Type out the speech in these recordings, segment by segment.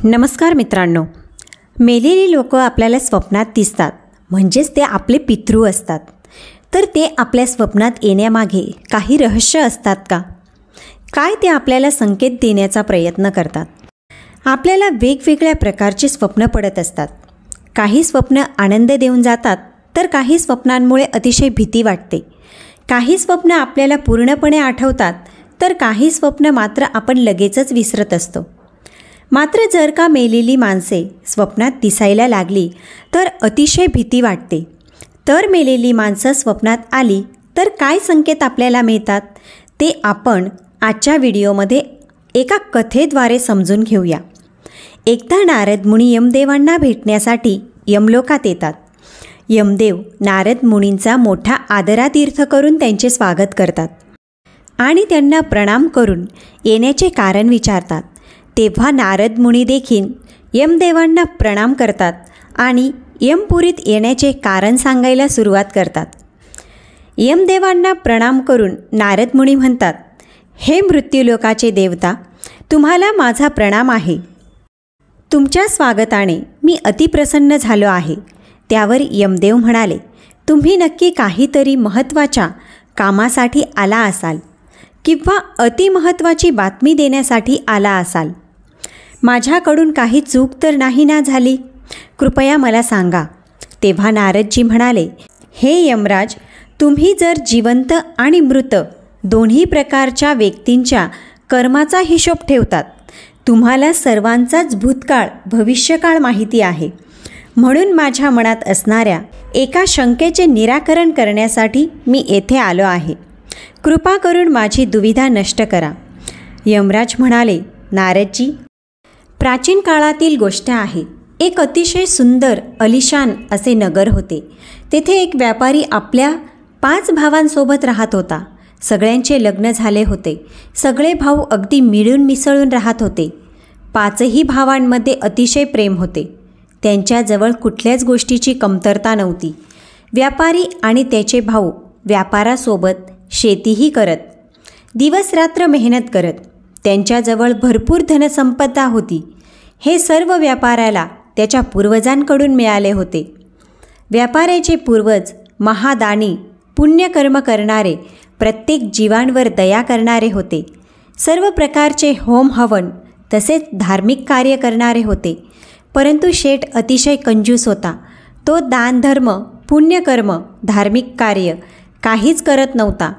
नमस्कार मित्रांनो, मेलेली लोक आपल्याला स्वप्नात दिसतात, म्हणजेच ते आपले पितृ असतात. तर ते आपल्या स्वप्नात येण्यामागे काही रहस्य असतात का? काय ते आपल्याला संकेत देण्याचा प्रयत्न करतात? आपल्याला वेगवेगळ्या प्रकारचे स्वप्न पडत असतात. काही स्वप्न आनंद देऊन जातात, तर काही स्वप्नांमुळे अतिशय भीती वाटते. काही स्वप्न आपल्याला पूर्णपणे आठवतात, तर काही स्वप्न मात्र आपण लगेचच विसरत असतो. मात्र जर का मेलेली माणसे स्वप्नात दिसायला लागली तर अतिशय भीती वाटते. तर मेलेली माणसं स्वप्नात आली तर काय संकेत आपल्याला मिळतात ते आपण आजच्या व्हिडिओमध्ये एका कथेद्वारे समजून घेऊया. एकदा नारद मुनी यमदेवांना भेटण्यासाठी यमलोकात येतात. यमदेव नारद मुनींचा मोठा आदरातीर्थ करून त्यांचे स्वागत करतात आणि त्यांना प्रणाम करून येण्याचे कारण विचारतात. तेव्हा नारद मुनी देखील यमदेवांना प्रणाम करतात आणि यमपुरीत येण्याचे कारण सांगायला सुरुवात करतात. यमदेवांना प्रणाम करून नारद मुनी म्हणतात, हे मृत्यूलोकाचे देवता, तुम्हाला माझा प्रणाम आहे. तुमच्या स्वागताने मी अतिप्रसन्न झालो आहे. त्यावर यमदेव म्हणाले, तुम्ही नक्की काहीतरी महत्त्वाच्या कामासाठी आला असाल किंवा अतिमहत्त्वाची बातमी देण्यासाठी आला असाल. माझ्याकडून काही चूक तर नाही ना झाली? कृपया मला सांगा. तेव्हा नारदजी म्हणाले, हे यमराज, तुम्ही जर जिवंत आणि मृत दोन्ही प्रकारच्या व्यक्तींच्या कर्माचा हिशोब ठेवतात, तुम्हाला सर्वांचाच भूतकाळ भविष्यकाळ माहिती आहे. म्हणून माझ्या मनात असणाऱ्या एका शंकेचे निराकरण करण्यासाठी मी येथे आलो आहे. कृपा करून माझी दुविधा नष्ट करा. यमराज म्हणाले, नारदजी, प्राचीन काळातील गोष्ट आहे. एक अतिशय सुंदर अलिशान असे नगर होते. तेथे एक व्यापारी आपल्या 5 भावांसोबत राहत होता. सगळ्यांचे लग्न झाले होते. सगळे भाऊ अगदी मिळून मिसळून राहत होते. 5ही भावांमध्ये अतिशय प्रेम होते. त्यांच्याजवळ कुठल्याच गोष्टीची कमतरता नव्हती. व्यापारी आणि त्याचे भाऊ व्यापारासोबत शेतीही करत, दिवसरात्र मेहनत करत. त्यांच्याजवळ भरपूर धनसंपदा होती. हे सर्व व्यापाऱ्याला त्याच्या पूर्वजांकडून मिळाले होते. व्यापाऱ्याचे पूर्वज महादानी, पुण्यकर्म करणारे, प्रत्येक जीवांवर दया करणारे होते. सर्व प्रकारचे होम हवन तसेच धार्मिक कार्य करणारे होते. परंतु शेठ अतिशय कंजूस होता. तो दानधर्म, पुण्यकर्म, धार्मिक कार्य काहीच करत नव्हता.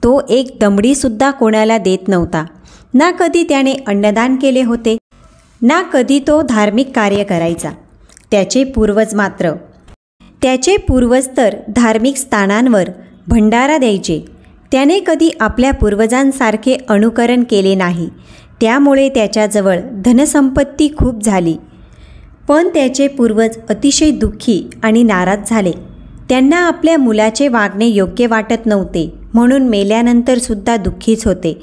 तो एक दमडीसुद्धा कोणाला देत नव्हता. ना कधी त्याने अन्नदान केले होते, ना कधी तो धार्मिक कार्य करायचा. त्याचे पूर्वज तर धार्मिक स्थानांवर भंडारा द्यायचे. त्याने कधी आपल्या पूर्वजांसारखे अनुकरण केले नाही. त्यामुळे त्याच्याजवळ धनसंपत्ती खूप झाली. पण त्याचे पूर्वज अतिशय दुःखी आणि नाराज झाले. त्यांना आपल्या मुलाचे वागणे योग्य वाटत नव्हते, म्हणून मेल्यानंतरसुद्धा दुःखीच होते.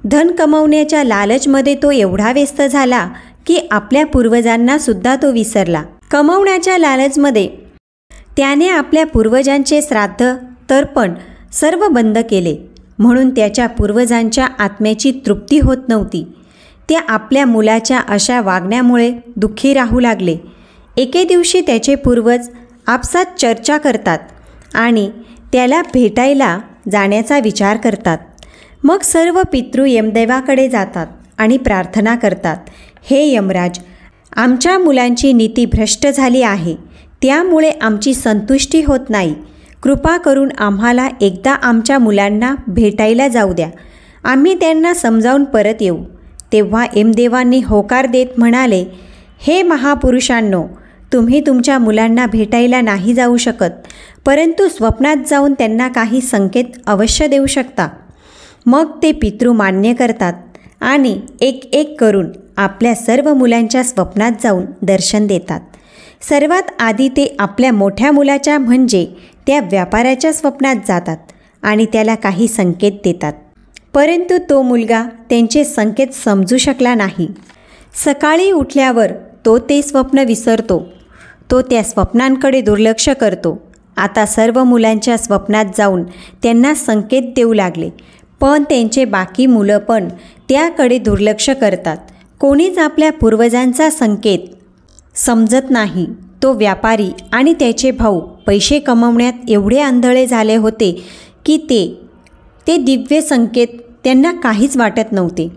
धन कमवण्याच्या लालचमध्ये तो एवढा व्यस्त झाला की आपल्या पूर्वजांनासुद्धा तो विसरला. कमवण्याच्या लालचमध्ये त्याने आपल्या पूर्वजांचे श्राद्ध, तर्पण सर्व बंद केले. म्हणून त्याच्या पूर्वजांच्या आत्म्याची तृप्ती होत नव्हती. ते आपल्या मुलाच्या अशा वागण्यामुळे दुःखी राहू लागले. एके दिवशी त्याचे पूर्वज आपसात चर्चा करतात आणि त्याला भेटायला जाण्याचा विचार करतात. मग सर्व पितृ यमदेवाकडे जातात आणि प्रार्थना करतात, हे यमराज, आमच्या मुलांची नीती भ्रष्ट झाली आहे. त्यामुळे आमची संतुष्टी होत नाही. कृपा करून आम्हाला एकदा आमच्या मुलांना भेटायला जाऊ द्या. आम्ही त्यांना समजावून परत येऊ. तेव्हा यमदेवांनी होकार देत म्हणाले, हे महापुरुषांनो, तुम्ही तुमच्या मुलांना भेटायला नाही जाऊ शकत, परंतु स्वप्नात जाऊन त्यांना काही संकेत अवश्य देऊ शकता. मग ते पितृ मान्य करतात आणि एक एक करून आपल्या सर्व मुलांच्या स्वप्नात जाऊन दर्शन देतात. सर्वात आधी ते आपल्या मोठ्या मुलाच्या म्हणजे त्या व्यापाऱ्याच्या स्वप्नात जातात आणि त्याला काही संकेत देतात. परंतु तो मुलगा त्यांचे संकेत समजू शकला नाही. सकाळी उठल्यावर तो ते स्वप्न विसरतो. तो त्या स्वप्नांकडे दुर्लक्ष करतो. आता सर्व मुलांच्या स्वप्नात जाऊन त्यांना संकेत देऊ लागले. पण त्यांचे बाकी मुलं पण त्याकडे दुर्लक्ष करतात. कोणीच आपल्या पूर्वजांचा संकेत समजत नाही. तो व्यापारी आणि त्याचे भाऊ पैसे कमवण्यात एवढे आंधळे झाले होते की ते दिव्य संकेत त्यांना काहीच वाटत नव्हते.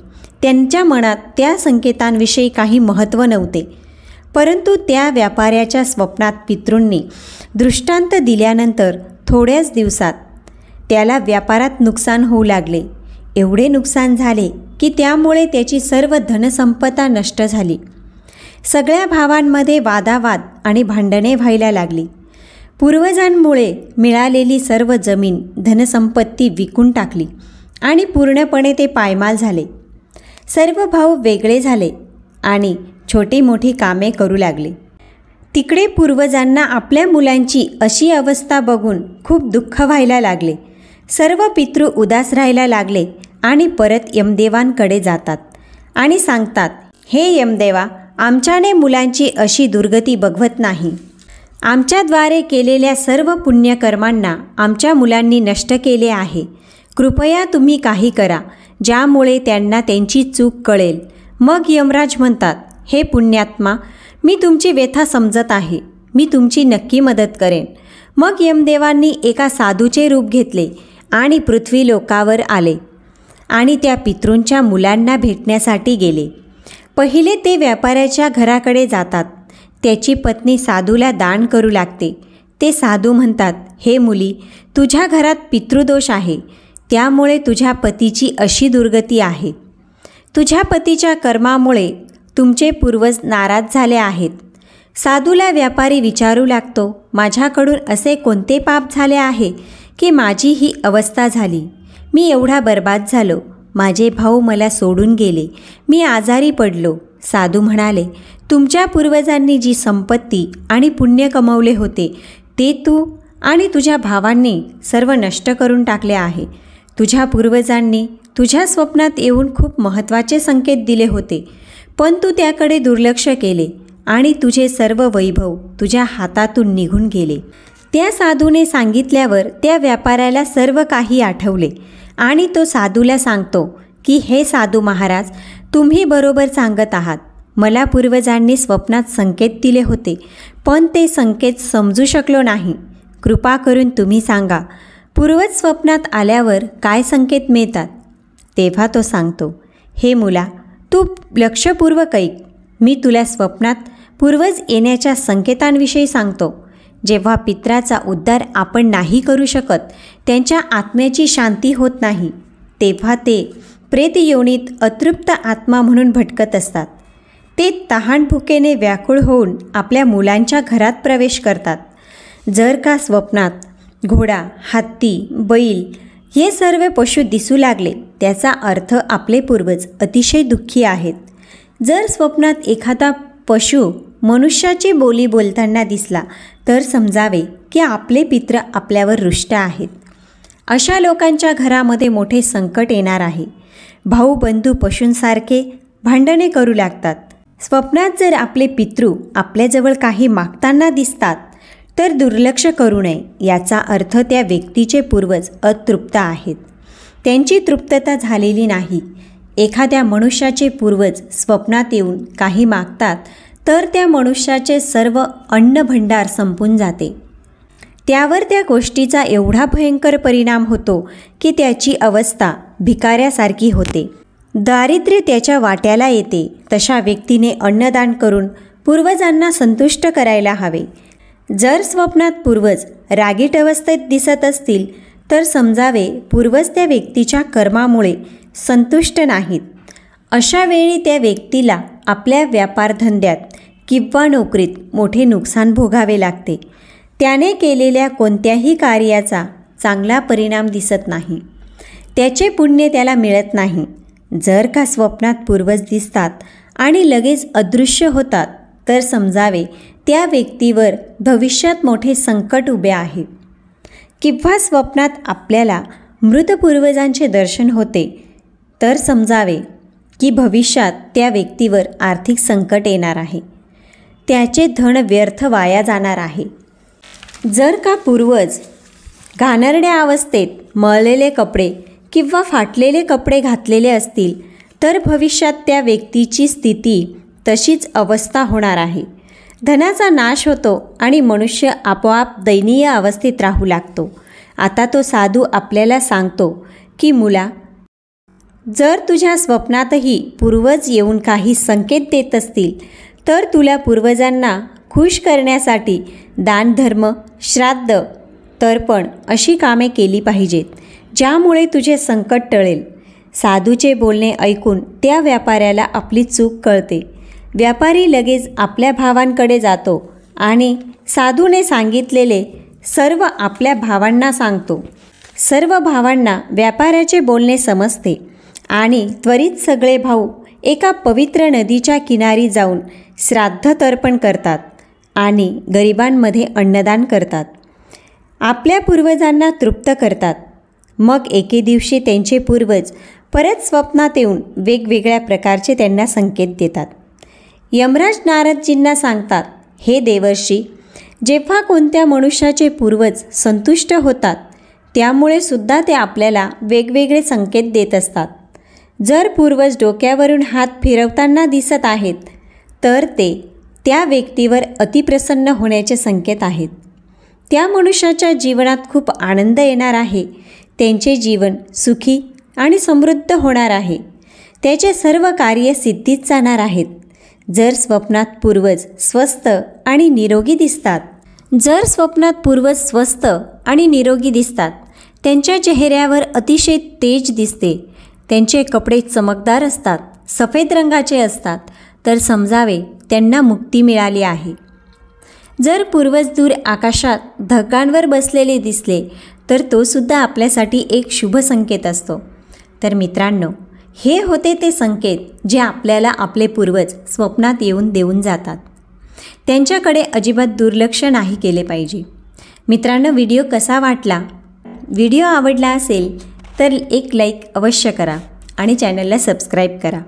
त्यांच्या मनात त्या संकेतांविषयी काही महत्त्व नव्हते. परंतु त्या व्यापाऱ्याच्या स्वप्नात पितॄंनी दृष्टांत दिल्यानंतर थोड्याच दिवसात त्याला व्यापारात नुकसान होऊ लागले. एवढे नुकसान झाले की त्यामुळे त्याची सर्व धनसंपदा नष्ट झाली. सगळ्या भावांमध्ये वादावाद आणि भांडणे व्हायला लागली. पूर्वजांमुळे मिळालेली सर्व जमीन धनसंपत्ती विकून टाकली आणि पूर्णपणे ते पायमाल झाले. सर्व भाऊ वेगळे झाले आणि छोटी मोठी कामे करू लागले. तिकडे पूर्वजांना आपल्या मुलांची अशी अवस्था बघून खूप दुःख व्हायला लागले. सर्व पितृ उदास राहायला लागले आणि परत यमदेवांकडे जातात आणि सांगतात, हे यमदेवा, आमच्याने मुलांची अशी दुर्गती बघवत नाही. आमच्याद्वारे केलेल्या सर्व पुण्यकर्मांना आमच्या मुलांनी नष्ट केले आहे. कृपया तुम्ही काही करा ज्यामुळे त्यांना त्यांची चूक कळेल. मग यमराज म्हणतात, हे पुण्यात्मा, मी तुमची व्यथा समजत आहे. मी तुमची नक्की मदत करेन. मग यमदेवांनी एका साधूचे रूप घेतले आणि पृथ्वी लोकावर आले आणि त्या पितॄंच्या मुलांना भेटण्यासाठी गेले. पहिले ते व्यापाऱ्याच्या घराकडे जातात. त्याची पत्नी साधूला दान करू लागते. ते साधू म्हणतात, हे मुली, तुझ्या घरात पितृदोष आहे, त्यामुळे तुझ्या पतीची अशी दुर्गती आहे. तुझ्या पतीच्या कर्मामुळे तुमचे पूर्वज नाराज झाले आहेत. साधूला व्यापारी विचारू लागतो, माझ्याकडून असे कोणते पाप झाले आहे की माझी ही अवस्था झाली? मी एवढा बर्बाद झालो. माझे भाऊ मला सोडून गेले. मी आजारी पडलो. साधू म्हणाले, तुमच्या पूर्वजांनी जी संपत्ती आणि पुण्य कमवले होते ते तू आणि तुझ्या भावांनी सर्व नष्ट करून टाकले आहे. तुझ्या पूर्वजांनी तुझ्या स्वप्नात येऊन खूप महत्त्वाचे संकेत दिले होते, पण तू त्याकडे दुर्लक्ष केले आणि तुझे सर्व वैभव तुझ्या हातातून निघून गेले. त्या साधूने सांगितल्यावर त्या व्यापाऱ्याला सर्व काही आठवले आणि तो साधूला सांगतो की हे साधू महाराज, तुम्ही बरोबर सांगत आहात. मला पूर्वजांनी स्वप्नात संकेत दिले होते, पण ते संकेत समजू शकलो नाही. कृपा करून तुम्ही सांगा, पूर्वज स्वप्नात आल्यावर काय संकेत मिळतात? तेव्हा तो सांगतो, हे मुला, तू लक्षपूर्वक ऐक. मी तुला स्वप्नात पूर्वज येण्याच्या संकेतांविषयी सांगतो. जेव्हा पित्राचा उद्धार आपण नाही करू शकत, त्यांच्या आत्म्याची शांती होत नाही, तेव्हा ते प्रेतयोनीत अतृप्त आत्मा म्हणून भटकत असतात. ते तहानभुकेने व्याकुळ होऊन आपल्या मुलांच्या घरात प्रवेश करतात. जर का स्वप्नात घोडा, हत्ती, बैल हे सर्व पशु दिसू लागले, त्याचा अर्थ आपले पूर्वज अतिशय दुःखी आहेत. जर स्वप्नात एखादा पशु मनुष्याची बोली बोलताना दिसला तर समजावे की आपले पित्र आपल्यावर रुष्ट आहेत. अशा लोकांच्या घरामध्ये मोठे संकट येणार आहे. भाऊ बंधू पशूंसारखे भांडणे करू लागतात. स्वप्नात जर आपले पितृ आपल्याजवळ काही मागताना दिसतात तर दुर्लक्ष करू नये. याचा अर्थ त्या व्यक्तीचे पूर्वज अतृप्त आहेत, त्यांची तृप्तता झालेली नाही. एखाद्या मनुष्याचे पूर्वज स्वप्नात येऊन काही मागतात तर त्या मनुष्याचे सर्व अन्नभंडार संपून जाते. त्यावर त्या गोष्टीचा एवढा भयंकर परिणाम होतो की त्याची अवस्था भिकाऱ्यासारखी होते. दारिद्र्य त्याच्या वाट्याला येते. तशा व्यक्तीने अन्नदान करून पूर्वजांना संतुष्ट करायला हवे. जर स्वप्नात पूर्वज रागीट अवस्थेत दिसत असतील तर समजावे पूर्वज त्या व्यक्तीच्या कर्मामुळे संतुष्ट नाहीत. अशा वेळी त्या व्यक्तीला आपल्या व्यापारधंद्यात किंवा नोकरीत मोठे नुकसान भोगावे लागते. त्याने केलेल्या कोणत्याही कार्याचा चांगला परिणाम दिसत नाही. त्याचे पुण्य त्याला मिळत नाही. जर का स्वप्नात पूर्वज दिसतात आणि लगेच अदृश्य होतात तर समजावे त्या व्यक्तीवर भविष्यात मोठे संकट उभे आहे. किंवा स्वप्नात आपल्याला मृत पूर्वजांचे दर्शन होते तर समजावे की भविष्यात त्या व्यक्तीवर आर्थिक संकट येणार आहे. त्याचे धन व्यर्थ वाया जाणार आहे. जर का पूर्वज घाणेरड्या अवस्थेत मळलेले कपडे किंवा फाटलेले कपडे घातलेले असतील तर भविष्यात त्या व्यक्तीची स्थिती तशीच अवस्था होणार आहे. धनाचा नाश होतो आणि मनुष्य आपोआप दयनीय अवस्थेत राहू लागतो. आता तो साधू आपल्याला सांगतो की मुला, जर तुझ्या स्वप्नातही पूर्वज येऊन काही संकेत देत असतील तर तुला पूर्वजांना खुश करण्यासाठी दानधर्म, श्राद्ध, तर्पण अशी कामे केली पाहिजेत, ज्यामुळे तुझे संकट टळेल. साधूचे बोलणे ऐकून त्या व्यापाऱ्याला आपली चूक कळते. व्यापारी लगेच आपल्या भावांकडे जातो आणि साधूने सांगितलेले सर्व आपल्या भावांना सांगतो. सर्व भावांना व्यापाऱ्याचे बोलणे समजते आणि त्वरित सगळे भाऊ एका पवित्र नदीच्या किनारी जाऊन श्राद्ध तर्पण करतात आणि गरिबांमध्ये अन्नदान करतात. आपल्या पूर्वजांना तृप्त करतात. मग एके दिवशी त्यांचे पूर्वज परत स्वप्नात येऊन वेगवेगळ्या प्रकारचे त्यांना संकेत देतात. यमराज नारदजींना सांगतात, हे देवर्षी, जेव्हा कोणत्या मनुष्याचे पूर्वज संतुष्ट होतात त्यामुळे सुद्धा ते आपल्याला वेगवेगळे संकेत देत असतात. जर पूर्वज डोक्यावरून हात फिरवताना दिसत आहेत तर ते त्या व्यक्तीवर अतिप्रसन्न होण्याचे संकेत आहेत. त्या मनुष्याच्या जीवनात खूप आनंद येणार आहे. त्यांचे जीवन सुखी आणि समृद्ध होणार आहे. त्याचे सर्व कार्य सिद्धीत जाणार आहेत. जर स्वप्नात पूर्वज स्वस्थ आणि निरोगी दिसतात त्यांच्या चेहऱ्यावर अतिशय तेज दिसते, त्यांचे कपडे चमकदार असतात, सफेद रंगाचे असतात, तर समजावे त्यांना मुक्ती मिळाली आहे. जर पूर्वज दूर आकाशात ढगांवर बसलेले दिसले तर तो सुद्धा आपल्यासाठी एक शुभ संकेत असतो. तर मित्रांनो, हे होते ते संकेत जे आपल्याला आपले पूर्वज स्वप्नात येऊन देऊन जातात. त्यांच्याकडे अजिबात दुर्लक्ष नाही केले पाहिजे. मित्रांनो, व्हिडिओ कसा वाटला? व्हिडिओ आवडला असेल तर एक लाईक अवश्य करा आणि चॅनलला सबस्क्राईब करा.